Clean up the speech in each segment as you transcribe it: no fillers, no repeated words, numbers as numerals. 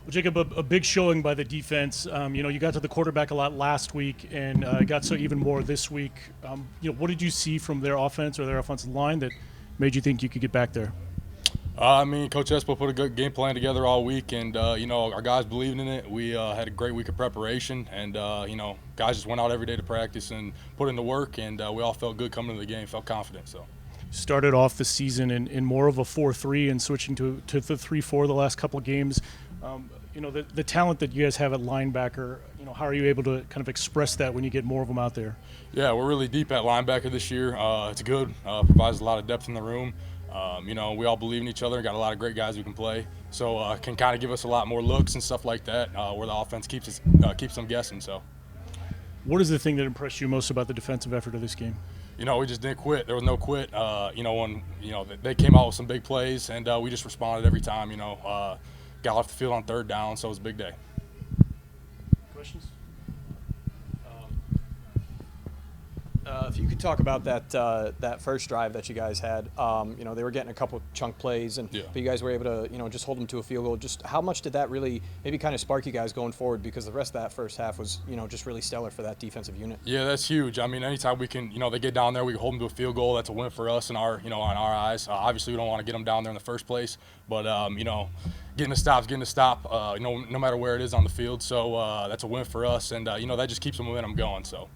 Well, Jacob, a big showing by the defense. You got to the quarterback a lot last week and got so even more this week. What did you see from their offense or their offensive line that made you think you could get back there? Coach Espo put a good game plan together all week, and our guys believed in it. We had a great week of preparation, and guys just went out every day to practice and put in the work, and we all felt good coming to the game, felt confident. So. Started off the season in more of a 4-3 and switching to the 3-4 the last couple of games. The talent that you guys have at linebacker, how are you able to kind of express that when you get more of them out there? Yeah, we're really deep at linebacker this year. It's good, provides a lot of depth in the room. We all believe in each other, got a lot of great guys who can play. So can kind of give us a lot more looks and stuff like that where the offense keeps them guessing. So. What is the thing that impressed you most about the defensive effort of this game? We just didn't quit. There was no quit. When they came out with some big plays, and we just responded every time. Got off the field on third down, so it was a big day. Questions? If you could talk about that first drive that you guys had, they were getting a couple chunk plays, but you guys were able to, just hold them to a field goal. Just how much did that really maybe kind of spark you guys going forward? Because the rest of that first half was, just really stellar for that defensive unit. Yeah, that's huge. I mean, anytime we can, they get down there, we can hold them to a field goal. That's a win for us in our, in our eyes. Obviously, we don't want to get them down there in the first place, but getting a stop, no matter where it is on the field. So that's a win for us, and that just keeps the momentum going. So.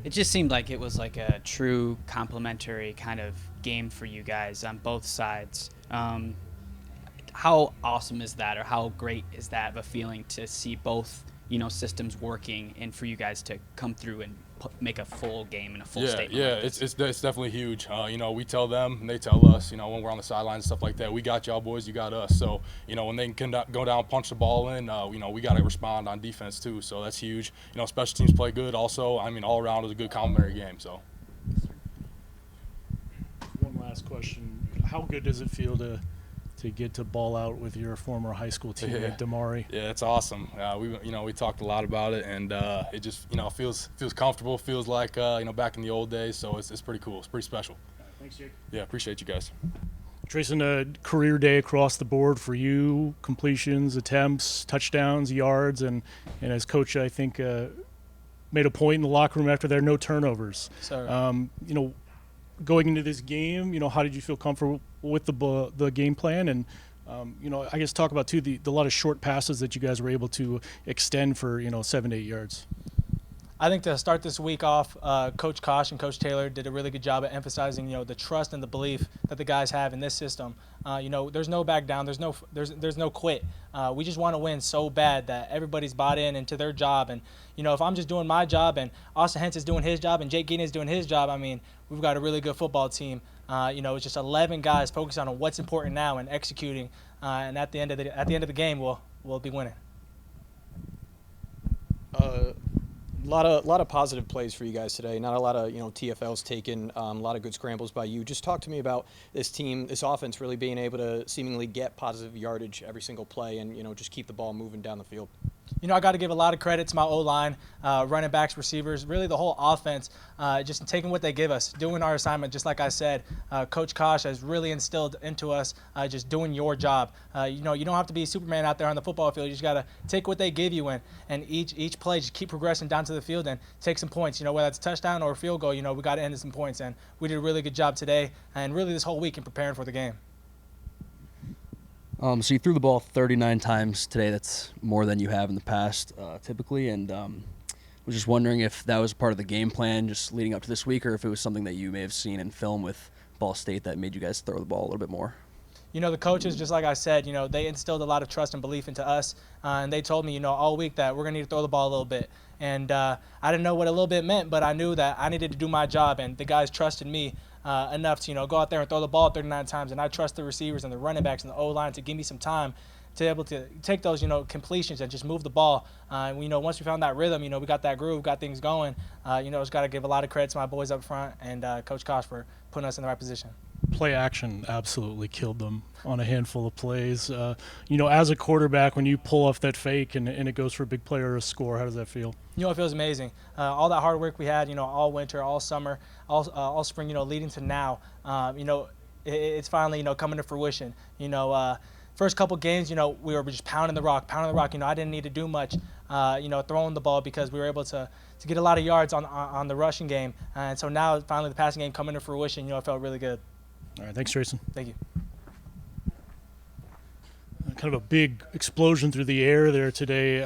It just seemed like it was like a true complementary kind of game for you guys on both sides. How awesome is that, or how great is that of a feeling to see both, systems working and for you guys to come through and make a full game and a full statement? Yeah, like it's definitely huge. We tell them and they tell us, when we're on the sidelines and stuff like that, we got y'all boys, you got us. So, when they can go down, punch the ball in, we got to respond on defense too. So that's huge. Special teams play good also. I mean, all around it was a good complementary game. So. One last question. How good does it feel to get to ball out with your former high school teammate, Damari? Yeah, it's awesome. We talked a lot about it, and it just feels comfortable. Feels like back in the old days. So it's pretty cool. It's pretty special. Thanks, Jake. Yeah, appreciate you guys. Trayson, a career day across the board for you. Completions, attempts, touchdowns, yards, and as coach, I think made a point in the locker room after there no turnovers. So, going into this game, how did you feel comfortable with the game plan? And, I guess talk about, too, the lot of short passes that you guys were able to extend for, 7 to 8 yards. I think to start this week off, Coach Kosh and Coach Taylor did a really good job at emphasizing, the trust and the belief that the guys have in this system. There's no back down. There's no quit. We just want to win so bad that everybody's bought in into their job. And, if I'm just doing my job and Austin Hentz is doing his job and Jake Geenan is doing his job, I mean, we've got a really good football team. It's just 11 guys focused on what's important now and executing. And at the end of the game, we'll be winning. A lot of positive plays for you guys today. Not a lot of TFLs taken. A lot of good scrambles by you. Just talk to me about this team, this offense, really being able to seemingly get positive yardage every single play, and just keep the ball moving down the field. I got to give a lot of credit to my O-line, running backs, receivers, really the whole offense, just taking what they give us, doing our assignment, just like I said. Coach Kosh has really instilled into us just doing your job. You don't have to be Superman out there on the football field. You just got to take what they give you and each play, just keep progressing down to the field and take some points. Whether it's a touchdown or a field goal, we got to end in some points. And we did a really good job today and really this whole week in preparing for the game. So you threw the ball 39 times today. That's more than you have in the past typically, and was just wondering if that was part of the game plan just leading up to this week, or if it was something that you may have seen in film with Ball State that made you guys throw the ball a little bit more. The coaches, just like I said, they instilled a lot of trust and belief into us, and they told me, all week that we're going to need to throw the ball a little bit. And I didn't know what a little bit meant, but I knew that I needed to do my job, and the guys trusted me enough to, go out there and throw the ball 39 times. And I trust the receivers and the running backs and the O-line to give me some time to be able to take those, completions and just move the ball. Once we found that rhythm, we got that groove, got things going. Just got to give a lot of credit to my boys up front and Coach Kosh for putting us in the right position. Play action absolutely killed them on a handful of plays. As a quarterback, when you pull off that fake and it goes for a big play or a score, how does that feel? It feels amazing. All that hard work we had, all winter, all summer, all spring, leading to now, it's finally, coming to fruition. First couple games, we were just pounding the rock. I didn't need to do much, throwing the ball because we were able to get a lot of yards on the rushing game. And so now finally the passing game coming to fruition, it felt really good. All right, thanks, Jason. Thank you. Kind of a big explosion through the air there today.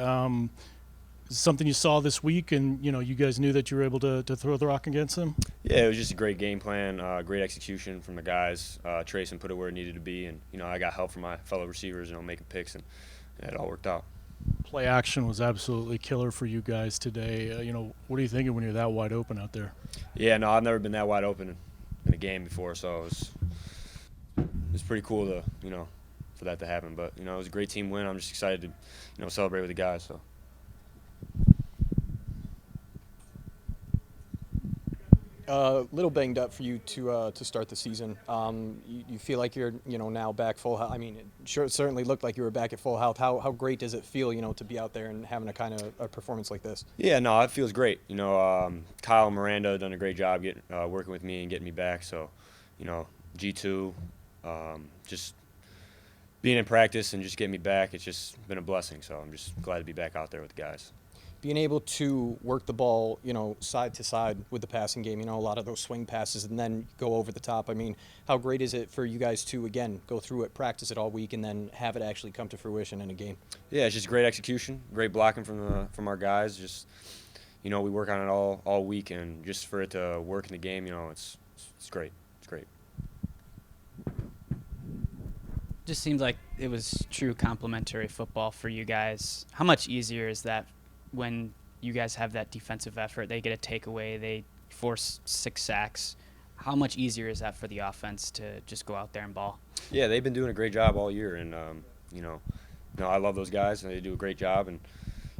Something you saw this week, and you guys knew that you were able to throw the rock against them? Yeah, it was just a great game plan, great execution from the guys. Trayson put it where it needed to be, and I got help from my fellow receivers, making picks, and it all worked out. Play action was absolutely killer for you guys today. What are you thinking when you're that wide open out there? Yeah, no, I've never been that wide open in a game before, so it was pretty cool to for that to happen. But it was a great team win. I'm just excited to celebrate with the guys. So. Little banged up for you to start the season. You feel like you're now back full health. I mean, it certainly looked like you were back at full health. How great does it feel to be out there and having a kind of a performance like this? Yeah, no, it feels great. Kyle and Miranda done a great job working with me and getting me back. So, G2, just being in practice and just getting me back, it's just been a blessing. So I'm just glad to be back out there with the guys. Being able to work the ball, side to side with the passing game, a lot of those swing passes and then go over the top. I mean, how great is it for you guys to, again, go through it, practice it all week, and then have it actually come to fruition in a game? Yeah, it's just great execution, great blocking from our guys. Just, we work on it all week, and just for it to work in the game, it's great. It's great. Just seems like it was true complementary football for you guys. How much easier is that when you guys have that defensive effort? They get a takeaway, they force 6 sacks. How much easier is that for the offense to just go out there and ball? Yeah, they've been doing a great job all year, and I love those guys, and they do a great job. And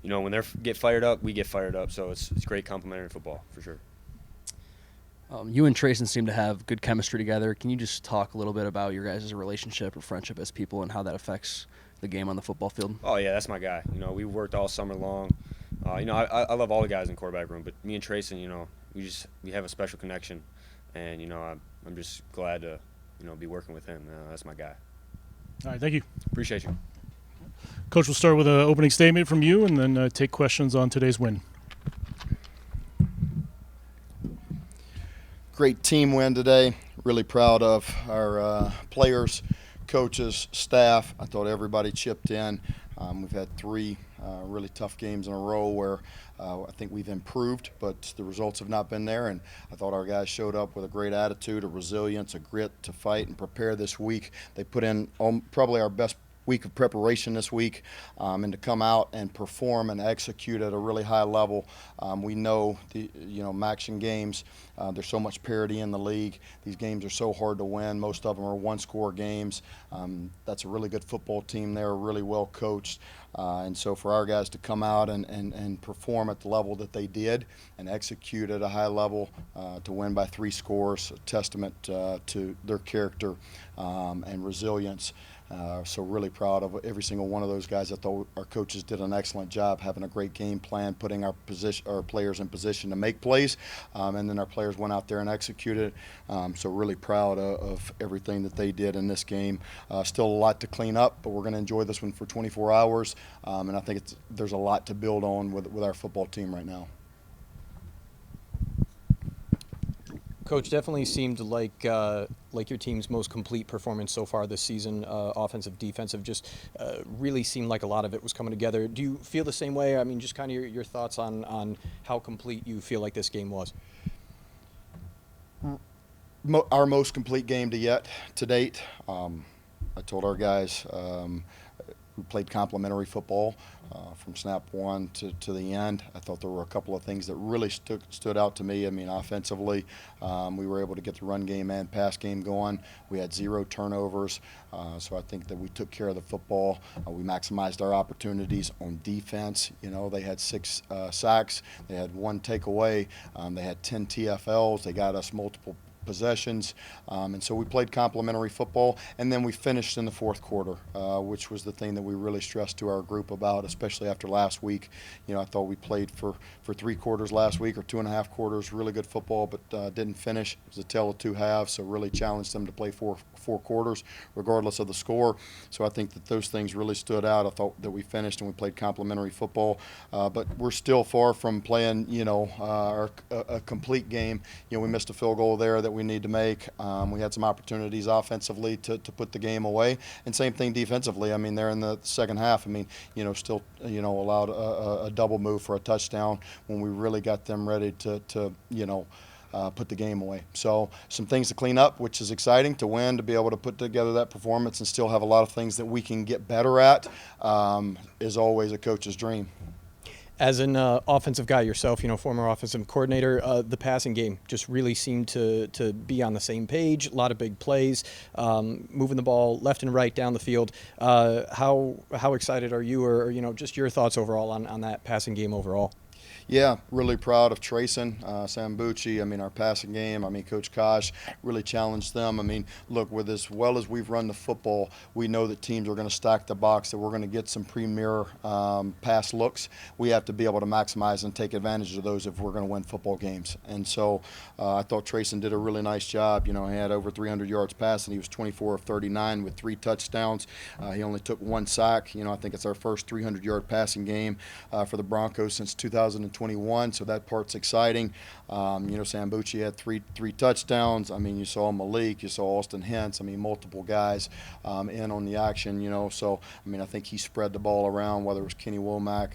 when they get fired up, we get fired up. So it's great complementary football for sure. You and Trayson seem to have good chemistry together. Can you just talk a little bit about your guys' relationship or friendship as people and how that affects the game on the football field? Oh yeah, that's my guy. We worked all summer long. I love all the guys in the quarterback room, but me and Trayson, we have a special connection, and I'm just glad to be working with him. That's my guy. All right, thank you. Appreciate you. Coach, we'll start with an opening statement from you, and then take questions on today's win. Great team win today. Really proud of our players, coaches, staff. I thought everybody chipped in. We've had 3 really tough games in a row where I think we've improved, but the results have not been there. And I thought our guys showed up with a great attitude, a resilience, a grit to fight and prepare this week. They put in probably our best week of preparation this week, and to come out and perform and execute at a really high level. We know the action games, there's so much parity in the league. These games are so hard to win. Most of them are 1-score games. That's a really good football team. They're really well coached. And so for our guys to come out and perform at the level that they did and execute at a high level, to win by 3 scores, a testament to their character and resilience. So really proud of every single one of those guys. I thought our coaches did an excellent job having a great game plan, putting our players in position to make plays, and then our players went out there and executed. So really proud of everything that they did in this game. Still a lot to clean up, but we're going to enjoy this one for 24 hours, and I think there's a lot to build on with our football team right now. Coach, definitely seemed like your team's most complete performance so far this season, offensive, defensive, just really seemed like a lot of it was coming together. Do you feel the same way? I mean, just kind of your thoughts on how complete you feel like this game was. Our most complete game to date. I told our guys we played complementary football from snap one to the end. I thought there were a couple of things that really stood out to me. I mean, offensively, we were able to get the run game and pass game going. We had 0 turnovers, so I think that we took care of the football. We maximized our opportunities on defense. They had 6 sacks. They had 1 takeaway. They had 10 TFLs. They got us multiple possessions, and so we played complementary football, and then we finished in the fourth quarter, which was the thing that we really stressed to our group about, especially after last week. I thought we played for 3 quarters last week, or 2.5 quarters, really good football, but didn't finish. It was a tale of 2 halves, so really challenged them to play four 4 quarters, regardless of the score. So I think that those things really stood out. I thought that we finished and we played complementary football, but we're still far from playing, a complete game. We missed a field goal there that we need to make. We had some opportunities offensively to put the game away, and same thing defensively. I mean, they're in the second half. I mean, still, allowed a double move for a touchdown when we really got them ready to put the game away. So some things to clean up, which is exciting to win, to be able to put together that performance and still have a lot of things that we can get better at, is always a coach's dream. As an offensive guy yourself, former offensive coordinator, the passing game just really seemed to be on the same page. A lot of big plays, moving the ball left and right down the field. How excited are you, or just your thoughts overall on that passing game overall? Yeah, really proud of Trayson, Sambucci. I mean, our passing game. I mean, Coach Kosh really challenged them. I mean, look, with as well as we've run the football, we know that teams are going to stack the box, that we're going to get some premier pass looks. We have to be able to maximize and take advantage of those if we're going to win football games. And so I thought Trayson did a really nice job. He had over 300 yards passing. He was 24 of 39 with 3 touchdowns. He only took 1 sack. I think it's our first 300-yard passing game for the Broncos since 2021, so that part's exciting. Sambucci had three touchdowns. I mean, you saw Malik, you saw Austin Hentz. I mean, multiple guys in on the action, So, I mean, I think he spread the ball around, whether it was Kenny Womack.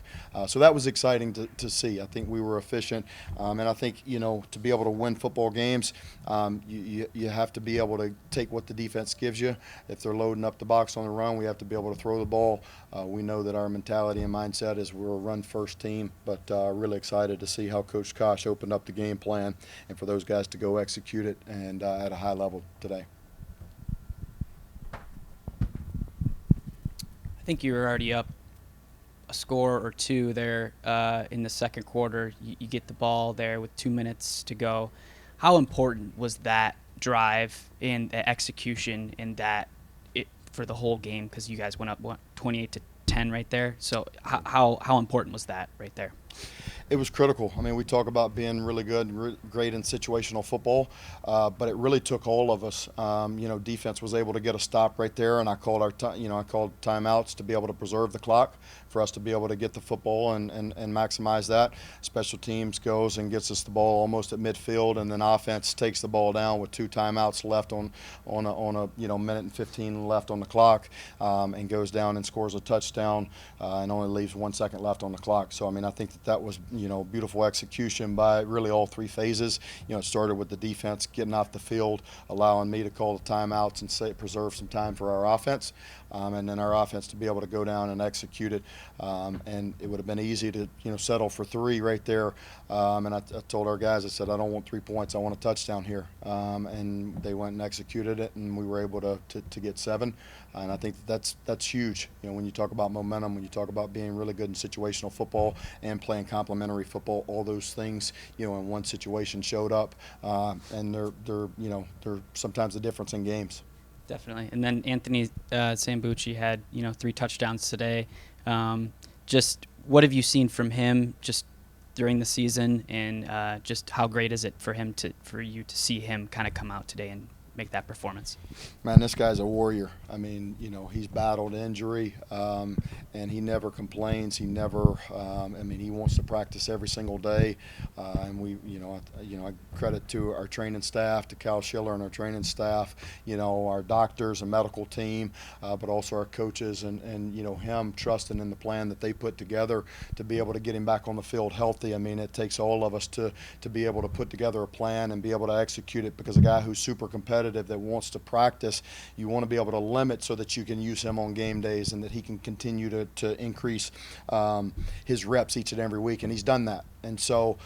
So that was exciting to see. I think we were efficient. And I think, to be able to win football games, you have to be able to take what the defense gives you. If they're loading up the box on the run, we have to be able to throw the ball. We know that our mentality and mindset is we're a run-first team, but really excited to see how Coach Kosh opened up the game plan and for those guys to go execute it and at a high level today. I think you were already up a score or 2 there in the second quarter. You get the ball there with 2 minutes to go. How important was that drive and the execution in that for the whole game? Because you guys went up 28-10 right there. So how important was that right there? It was critical. I mean, we talk about being really good, great in situational football, but it really took all of us. Defense was able to get a stop right there, and I called timeouts to be able to preserve the clock for us to be able to get the football and maximize that. Special teams goes and gets us the ball almost at midfield, and then offense takes the ball down with 2 timeouts left on a minute and 15 left on the clock, and goes down and scores a touchdown, and only leaves 1 second left on the clock. So I mean, I think that was beautiful execution by really all 3 phases. It started with the defense getting off the field, allowing me to call the timeouts and preserve some time for our offense, and then our offense to be able to go down and execute it. And it would have been easy to settle for 3 right there. And I told our guys, I said, I don't want 3 points, I want a touchdown here. And they went and executed it, and we were able to get 7. And I think that's huge. When you talk about momentum, when you talk about being really good in situational football and playing complementary football, all those things, in one situation showed up, and they're sometimes the difference in games. Definitely. And then Anthony Sambucci had 3 touchdowns today. Just what have you seen from him just during the season, and just how great is it for you to see him kind of come out today and make that performance? Man, this guy's a warrior. I mean, he's battled injury, and he never complains. He never, he wants to practice every single day. And I credit to our training staff, to Cal Schiller and our training staff, our doctors and medical team, but also our coaches and him trusting in the plan that they put together to be able to get him back on the field healthy. I mean, it takes all of us to be able to put together a plan and be able to execute it, because a guy who's super competitive that wants to practice, you want to be able to limit so that you can use him on game days and that he can continue to increase his reps each and every week, and he's done that. And so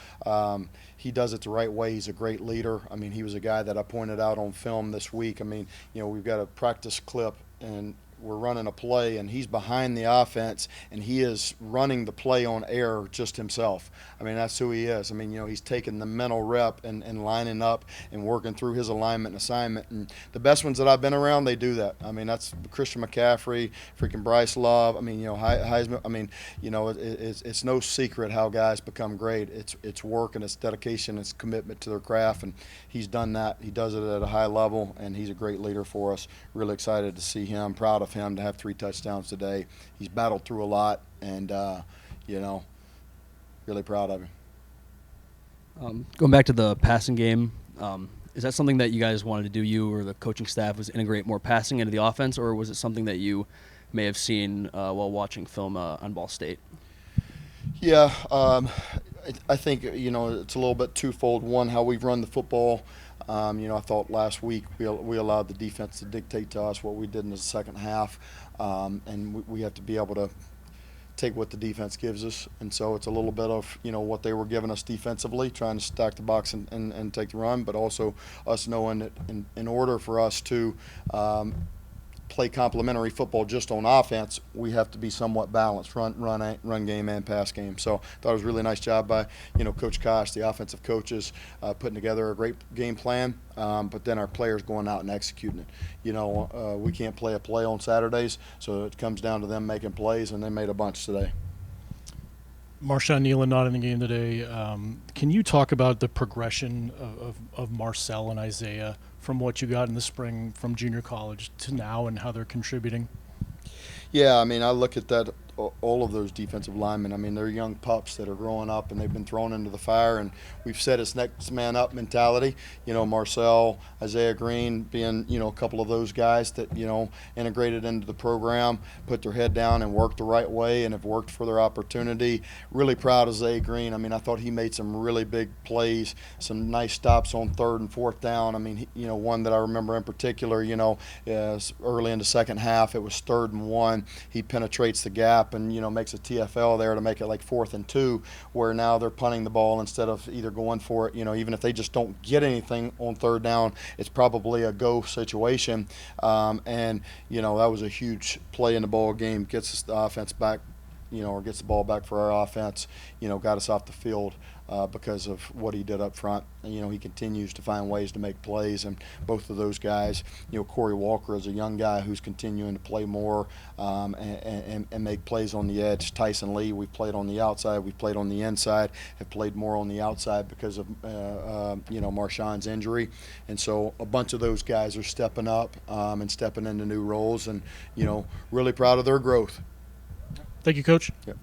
he does it the right way. He's a great leader. I mean, he was a guy that I pointed out on film this week. I mean, we've got a practice clip and we're running a play and he's behind the offense and he is running the play on air just himself. I mean, that's who he is. I mean, he's taking the mental rep and lining up and working through his alignment and assignment. And the best ones that I've been around, they do that. I mean, that's Christian McCaffrey, freaking Bryce Love. I mean, Heisman. I mean, it's no secret how guys become great. It's work and it's dedication, it's commitment to their craft, and he's done that. He does it at a high level, and he's a great leader for us. Really excited to see him. Proud of him to have 3 touchdowns today. He's battled through a lot, and really proud of him. Going back to the passing game, is that something that you guys wanted to do, you or the coaching staff, was integrate more passing into the offense, or was it something that you may have seen while watching film on Ball State? Yeah, I think, it's a little bit twofold. One, how we've run the football. I thought last week we allowed the defense to dictate to us what we did in the second half, and we have to be able to take what the defense gives us. And so it's a little bit of, what they were giving us defensively, trying to stack the box and take the run, but also us knowing that in order for us to play complementary football just on offense, we have to be somewhat balanced, run game and pass game. So I thought it was a really nice job by, Coach Kosh, the offensive coaches, putting together a great game plan, but then our players going out and executing it. We can't play a play on Saturdays, so it comes down to them making plays, and they made a bunch today. Marshawn Nealon not in the game today. Can you talk about the progression of Marcel and Isaiah from what you got in the spring from junior college to now and how they're contributing? Yeah, I mean, I look at that, all of those defensive linemen. I mean, they're young pups that are growing up and they've been thrown into the fire, and we've said it's next man up mentality. Marcel, Isaiah Green being, a couple of those guys that, integrated into the program, put their head down and worked the right way and have worked for their opportunity. Really proud of Isaiah Green. I mean, I thought he made some really big plays, some nice stops on 3rd and 4th down. I mean, one that I remember in particular, early in the second half, it was 3rd and 1. He penetrates the gap and makes a TFL there to make it like 4th and 2, where now they're punting the ball instead of either going for it. Even if they just don't get anything on 3rd down, it's probably a go situation. And that was a huge play in the ball game. Gets us the offense back, or gets the ball back for our offense. Got us off the field because of what he did up front. And, he continues to find ways to make plays, and both of those guys, Corey Walker is a young guy who's continuing to play more and make plays on the edge. Tyson Lee, we've played on the outside, we've played on the inside, have played more on the outside because of Marshawn's injury, and so a bunch of those guys are stepping up and stepping into new roles, and really proud of their growth. Thank you, Coach. Yep.